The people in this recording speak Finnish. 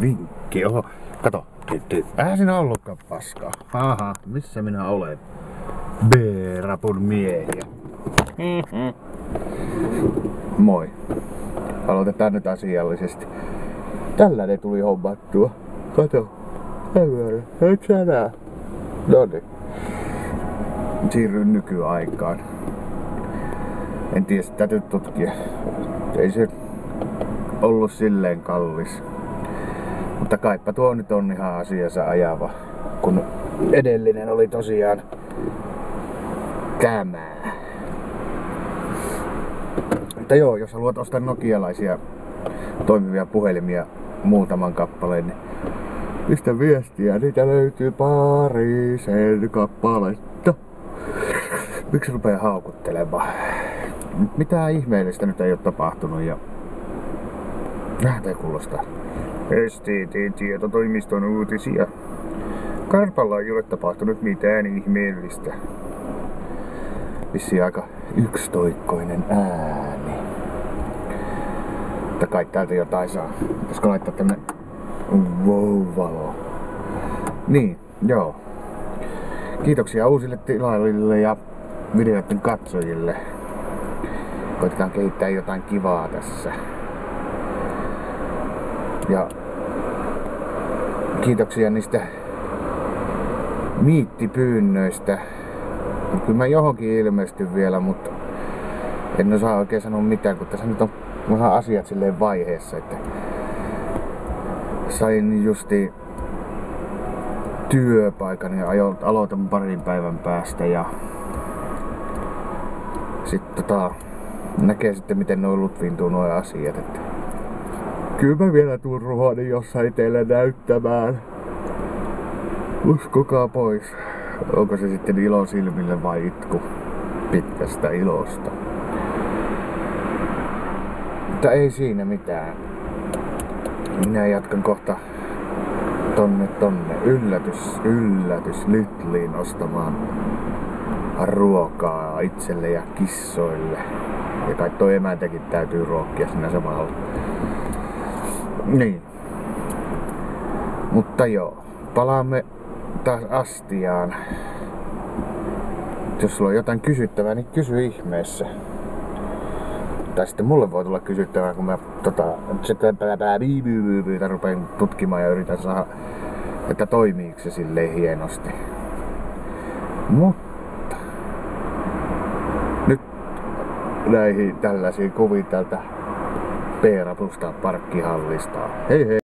vinkki. Oho, kato. Eihän sinä ollutkaan paskaa. Aha, missä minä olen? B-rapun miehiä. Moi. Aloitetaan nyt asiallisesti. Tällä ne tuli hommattua. Kato. Et sä nää? Noniin. Siirryn nykyaikaan. En tiedä, täytyy tutkia. Ei se ollut silleen kallis. Mutta kaipa tuo nyt on ihan asiansa ajava. Kun edellinen oli tosiaan kämää. Mutta joo, jos haluat ostaa nokialaisia toimivia puhelimia muutaman kappaleen, niin pistä viestiä, niitä löytyy parisen kappaletta. Miksi rupeaa haukuttelemaan? Mitään ihmeellistä nyt ei ole tapahtunut ja... Tää kuulostaa. STT-tietotoimiston uutisia. Karpalla ei ole tapahtunut mitään ihmeellistä. Vissiin aika yksitoikkoinen ääni. Mutta kai täältä jotain saa. Pitäisikö laittaa tämmönen wow-valo? Niin, joo. Kiitoksia uusille tilaajille ja videoiden katsojille. Koitetaan kehittää jotain kivaa tässä. Ja kiitoksia niistä miittipyynnöistä. Kyllä mä johonkin ilmestyn vielä, mutta en osaa oikein sanoa mitään, kun tässä nyt on vähän asiat silleen vaiheessa, että sain justi työpaikan ja aloitan parin päivän päästä ja sit näkee sitten miten noin lutviintuu nuo asiat, että kyllä mä vielä tuun ruhani jossain teille näyttämään. Uskokaa pois. Onko se sitten ilo silmille vai itku pitkästä ilosta? Mutta ei siinä mitään. Minä jatkan kohta tonne yllätys Lidliin ostamaan ruokaa itselle ja kissoille. Ja kai toi emäntäkin täytyy ruokkia siinä samalla. Niin. Mutta joo, palaamme taas astiaan. Jos sulla on jotain kysyttävää, niin kysy ihmeessä. Tai sitten mulle voi tulla kysyttävää, kun mä rupean tutkimaan ja yritän saada, että toimiiko se silleen hienosti. Mutta nyt näihin tällaisiin kuviin tältä B-rapusta parkkihallista. Hei hei!